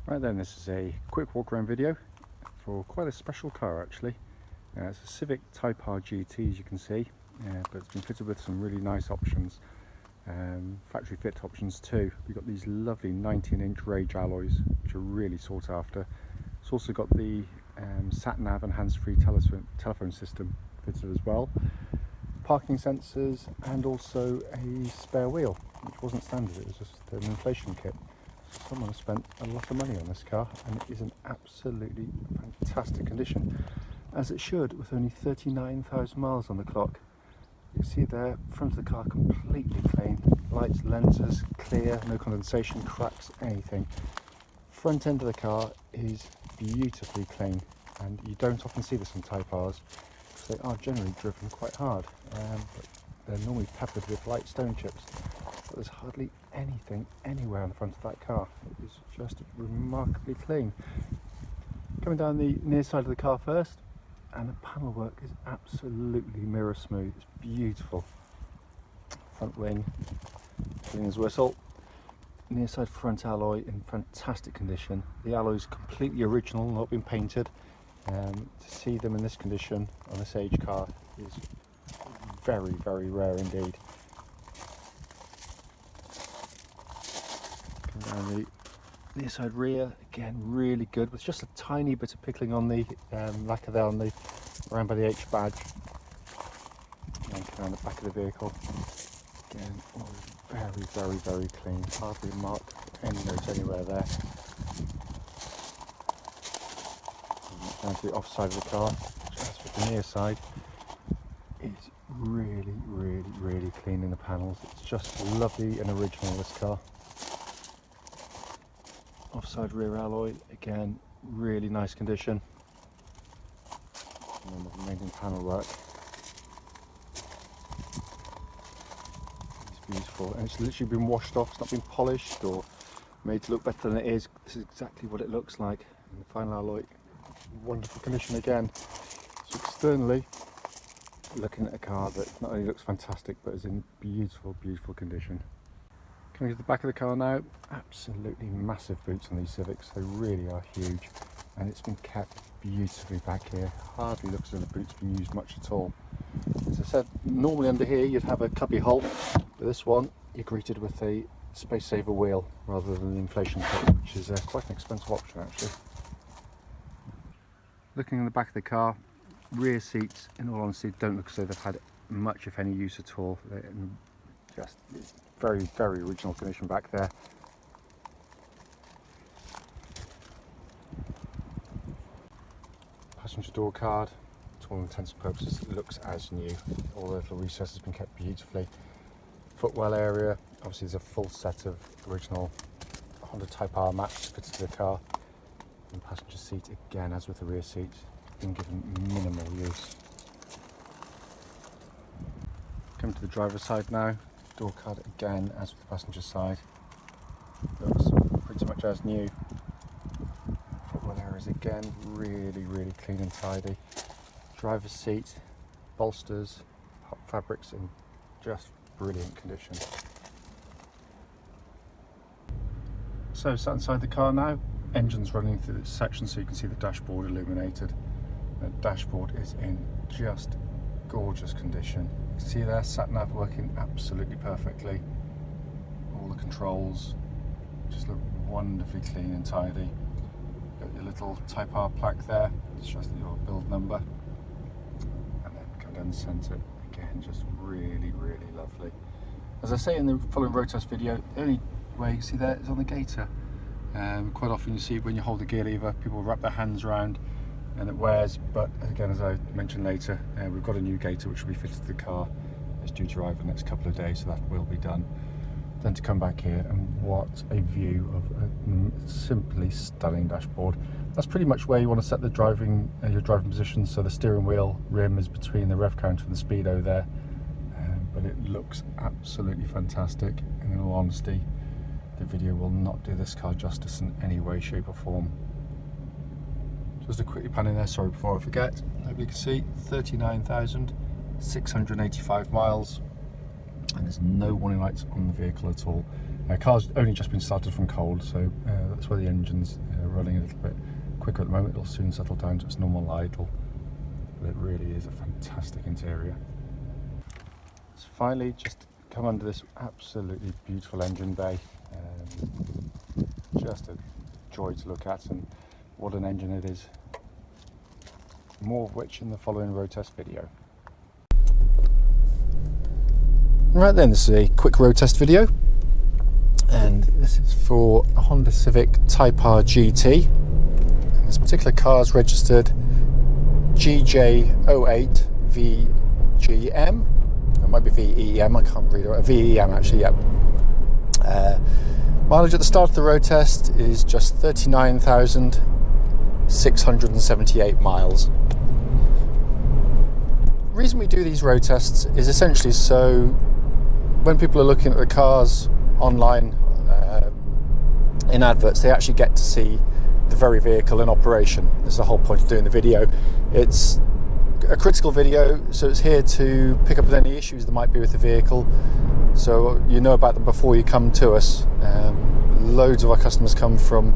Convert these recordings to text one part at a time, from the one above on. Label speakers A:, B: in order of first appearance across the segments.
A: Right then, this is a quick walk around video for quite a special car actually. It's a Civic Type R GT, as you can see, but it's been fitted with some really nice options, factory fit options too. We've got these lovely 19-inch Rage alloys which are really sought after. It's also got the sat-nav and hands-free telephone system fitted as well, parking sensors, and also a spare wheel which wasn't standard, it was just an inflation kit. Someone has spent a lot of money on this car and it is in absolutely fantastic condition, as it should, with only 39,000 miles on the clock. You see there, front of the car completely clean, lights, lenses clear, no condensation, cracks, anything. Front end of the car is beautifully clean, and you don't often see this on Type Rs because they are generally driven quite hard, but they're normally peppered with light stone chips. But there's hardly anything anywhere on the front of that car. It is just remarkably clean. Coming down the near side of the car first, and the panel work is absolutely mirror smooth. It's beautiful. Front wing, clean as whistle. Near side front alloy in fantastic condition. The alloy is completely original, not been painted. To see them in this condition on this age car is very, very rare indeed. Down the near side rear, again really good, with just a tiny bit of pickling on the lacquer there on the around by the H badge. And come around the back of the vehicle, again all very, very, very clean, hardly a mark, any note anywhere there. Down to the off side of the car, just with the near side, it's really, really, really clean in the panels. It's just lovely and original, this car. Offside rear alloy, again really nice condition. And then the remaining panel work is beautiful, and it's literally been washed off. It's not been polished or made to look better than it is. This is exactly what it looks like. And the final alloy, wonderful condition again. So externally, looking at a car that not only looks fantastic but is in beautiful, beautiful condition. Coming to the back of the car now, absolutely massive boots on these Civics. They really are huge, and it's been kept beautifully back here. Hardly looks as though the boot's been used much at all. As I said, normally under here you'd have a cubby hole, but this one you're greeted with a space saver wheel rather than the inflation kit, which is quite an expensive option actually. Looking in the back of the car, rear seats in all honesty don't look as though they've had much if any use at all. They're just very, very original condition back there. Passenger door card, to all intents and purposes, it looks as new. All the little recesses have been kept beautifully. Footwell area, obviously there's a full set of original Honda Type R mats fitted to the car. And passenger seat, again, as with the rear seats, been given minimal use. Coming to the driver's side now. Door card again, as with the passenger side, looks pretty much as new. Footwell areas again, really, really clean and tidy. Driver's seat, bolsters, hot fabrics in just brilliant condition. So sat inside the car now, engine's running through this section so you can see the dashboard illuminated. The dashboard is in just gorgeous condition. See there, sat-nav working absolutely perfectly. All the controls just look wonderfully clean and tidy. Got your little Type R plaque there, it's just your build number. And then come down the centre, again just really, really lovely. As I say in the following road test video, the only way you see there is on the gator. Quite often you see when you hold the gear lever, people wrap their hands around and it wears, but again, as I mentioned later, we've got a new gator which will be fitted to the car. It's due to arrive in the next couple of days, so that will be done. Then to come back here, and what a view of a simply stunning dashboard. That's pretty much where you want to set the driving, your driving position, so the steering wheel rim is between the rev counter and the speedo there. But it looks absolutely fantastic, and in all honesty, the video will not do this car justice in any way, shape or form. Just a quickly pan in there, sorry, before I forget. Hopefully you can see 39,685 miles, and there's no warning lights on the vehicle at all. Car's only just been started from cold, so that's why the engine's running a little bit quicker at the moment. It'll soon settle down to its normal idle, but it really is a fantastic interior. It's finally just come under this absolutely beautiful engine bay. Just a joy to look at, and what an engine it is. More of which in the following road test video. Right then, this is a quick road test video, and this is for a Honda Civic Type R GT. And this particular car is registered GJ08VEM. It might be VEM, I can't read it. VEM actually, yeah. Mileage at the start of the road test is just 39,678 miles. The reason we do these road tests is essentially so when people are looking at the cars online in adverts, they actually get to see the very vehicle in operation. This is the whole point of doing the video. It's a critical video, so it's here to pick up any issues there might be with the vehicle, so you know about them before you come to us. Loads of our customers come from,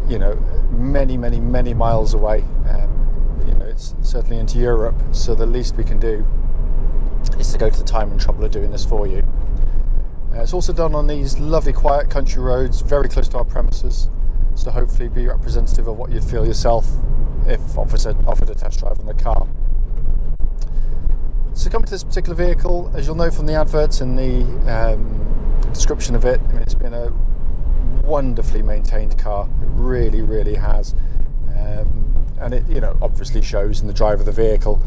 A: you know, many miles away. You know, it's certainly into Europe, so the least we can do is to go to the time and trouble of doing this for you. It's also done on these lovely quiet country roads very close to our premises, so hopefully be representative of what you'd feel yourself if offered a test drive on the car. So coming to this particular vehicle, as you'll know from the adverts and the description of it, I mean, it's been a wonderfully maintained car. It really has, and it, you know, obviously shows in the drive of the vehicle.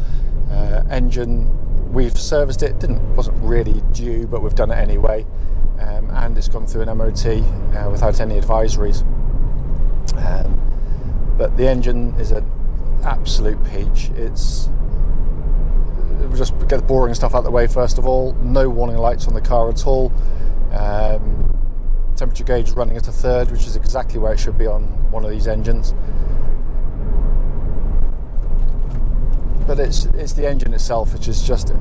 A: Engine, we've serviced it. Wasn't really due, but we've done it anyway, and it's gone through an MOT without any advisories. But the engine is an absolute peach. We'll just get the boring stuff out of the way first of all. No warning lights on the car at all. Temperature gauge running at a third, which is exactly where it should be on one of these engines. But it's the engine itself which is just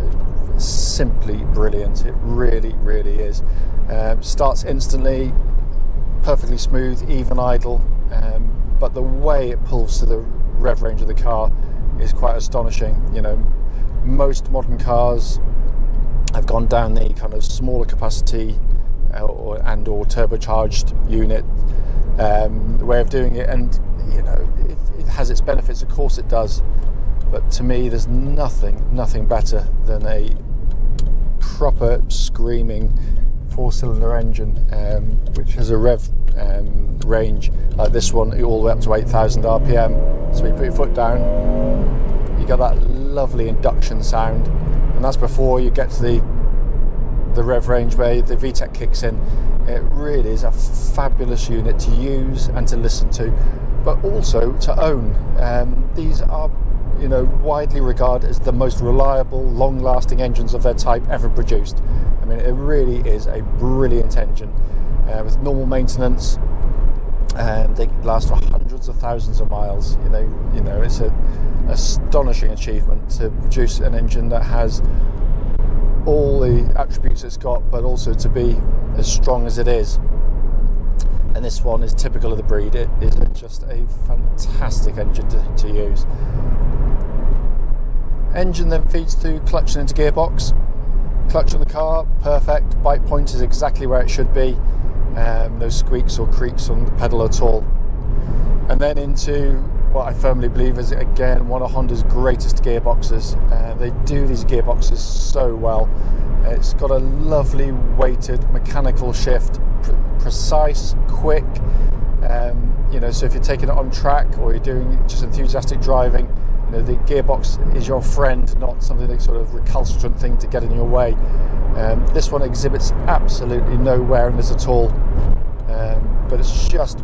A: simply brilliant. It really is. Starts instantly, perfectly smooth, even idle. But the way it pulls to the rev range of the car is quite astonishing. You know, most modern cars have gone down the kind of smaller capacity or turbocharged unit way of doing it, and you know, it has its benefits, of course it does, but to me there's nothing better than a proper screaming four-cylinder engine which has a rev range like this one all the way up to 8,000 RPM. So you put your foot down, you get that lovely induction sound, and that's before you get to the rev range where the VTEC kicks in. It really is a fabulous unit to use and to listen to, but also to own. These are, you know, widely regarded as the most reliable, long-lasting engines of their type ever produced. I mean, it really is a brilliant engine with normal maintenance, and they last for hundreds of thousands of miles. You know, it's an astonishing achievement to produce an engine that has all the attributes it's got, but also to be as strong as it is. And this one is typical of the breed. It is just a fantastic engine to use. Engine then feeds through clutch and into gearbox. Clutch on the car, perfect. Bite point is exactly where it should be. No squeaks or creaks on the pedal at all. And then into what I firmly believe is, again, one of Honda's greatest gearboxes. They do these gearboxes so well. It's got a lovely weighted mechanical shift, precise, quick. You know, so if you're taking it on track or you're doing just enthusiastic driving, you know, the gearbox is your friend, not something that sort of recalcitrant thing to get in your way. This one exhibits absolutely no weariness at all, but it's just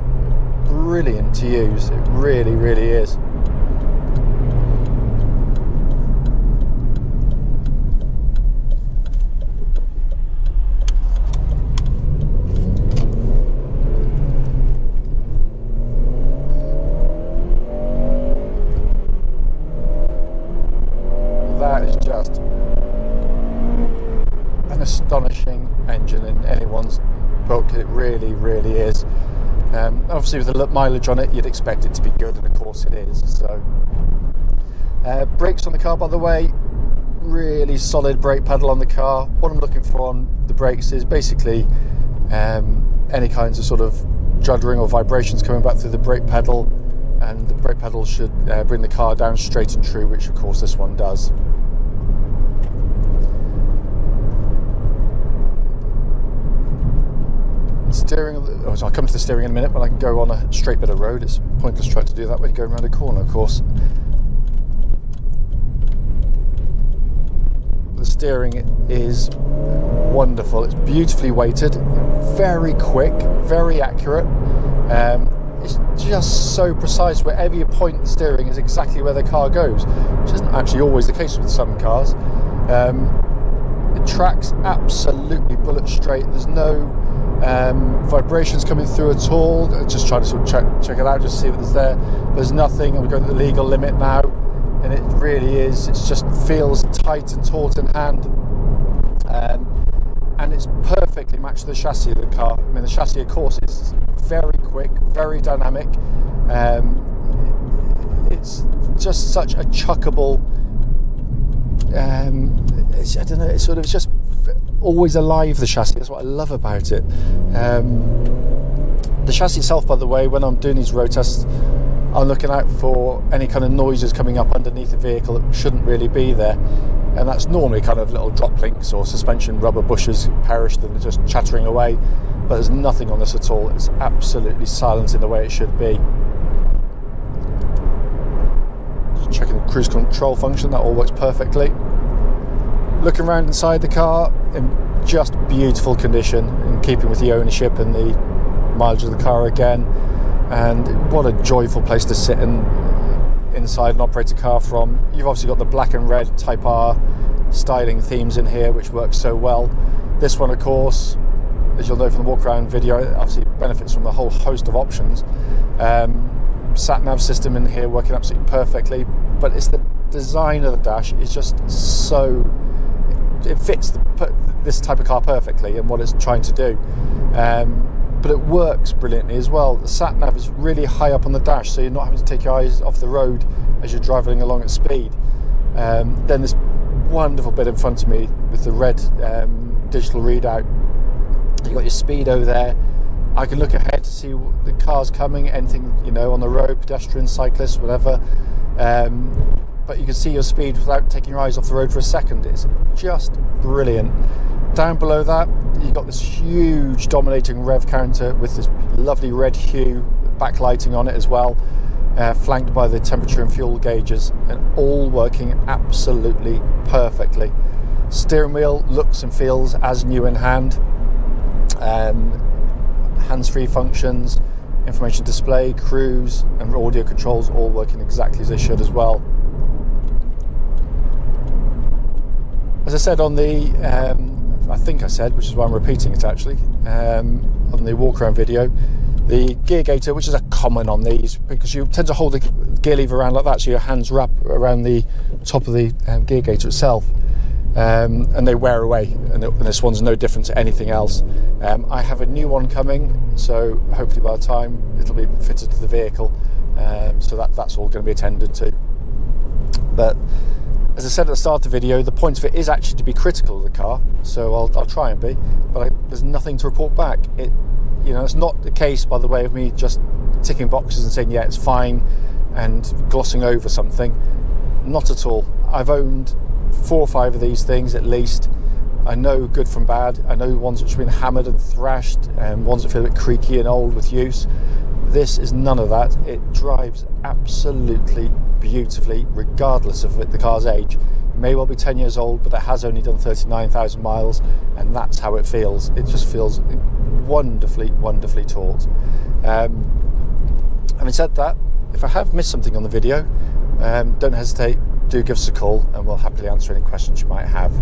A: brilliant to use. It really is. That is just an astonishing engine in anyone's book.
B: obviously with the mileage on it, you'd expect it to be good, and of course it is. So brakes on the car, by the way, really solid brake pedal on the car. What I'm looking for on the brakes is basically any kinds of sort of juddering or vibrations coming back through the brake pedal, and the brake pedal should bring the car down straight and true, which of course this one does. Steering, so I'll come to the steering in a minute, but I can go on a straight bit of road. It's pointless trying to do that when you're going around a corner, of course. The steering is wonderful. It's beautifully weighted, very quick, very accurate. It's just so precise. Wherever you point the steering is exactly where the car goes, which isn't actually always the case with some cars. It tracks absolutely bullet straight. There's no vibrations coming through at all. Just trying to sort of check it out, just see if it's there. There's nothing. I'm going to the legal limit now, and it really is. It just feels tight and taut in hand, and it's perfectly matched the chassis of the car. I mean, the chassis, of course, is very quick, very dynamic. It's just such a chuckable. I don't know. It's sort of just always alive, the chassis. That's what I love about it. The chassis itself, by the way, when I'm doing these road tests, I'm looking out for any kind of noises coming up underneath the vehicle that shouldn't really be there, and that's normally kind of little drop links or suspension rubber bushes perished and just chattering away, but there's nothing on this at all. It's absolutely silent in the way it should be. Just checking the cruise control function, that all works perfectly. Looking around inside the car, in just beautiful condition, in keeping with the ownership and the mileage of the car again. And what a joyful place to sit inside and operate a car from. You've obviously got the black and red Type R styling themes in here, which works so well. This one, of course, as you'll know from the Walkaround video, obviously benefits from a whole host of options. Sat-nav system in here working absolutely perfectly, but it's the design of the dash is just so... It fits this type of car perfectly and what it's trying to do, but it works brilliantly as well. The sat-nav is really high up on the dash, so you're not having to take your eyes off the road as you're driving along at speed. Then this wonderful bit in front of me with the red digital readout. You've got your speedo there. I can look ahead to see the cars coming, anything, you know, on the road, pedestrians, cyclists, whatever. But you can see your speed without taking your eyes off the road for a second. It's just brilliant. Down below that, you've got this huge dominating rev counter with this lovely red hue backlighting on it as well, flanked by the temperature and fuel gauges, and all working absolutely perfectly. Steering wheel looks and feels as new in hand. Hands-free functions, information display, cruise and audio controls all working exactly as they should as well. As I said on the, I think I said, which is why I'm repeating it actually, on the Walkaround video, the gear gator, which is a common on these, because you tend to hold the gear lever around like that, so your hands wrap around the top of the gear gator itself, and they wear away, and this one's no different to anything else. I have a new one coming, so hopefully by the time it'll be fitted to the vehicle, so that's all going to be attended to. But as I said at the start of the video, the point of it is actually to be critical of the car, so I'll try and be, but there's nothing to report back. It's not the case, by the way, of me just ticking boxes and saying, yeah, it's fine, and glossing over something. Not at all. I've owned 4 or 5 of these things at least. I know good from bad. I know ones which have been hammered and thrashed, and ones that feel a bit creaky and old with use. This is none of that. It drives absolutely beautifully, regardless of the car's age. It may well be 10 years old, but it has only done 39,000 miles, and that's how it feels. It just feels wonderfully, wonderfully taut. Having said that, if I have missed something on the video, don't hesitate, do give us a call, and we'll happily answer any questions you might have.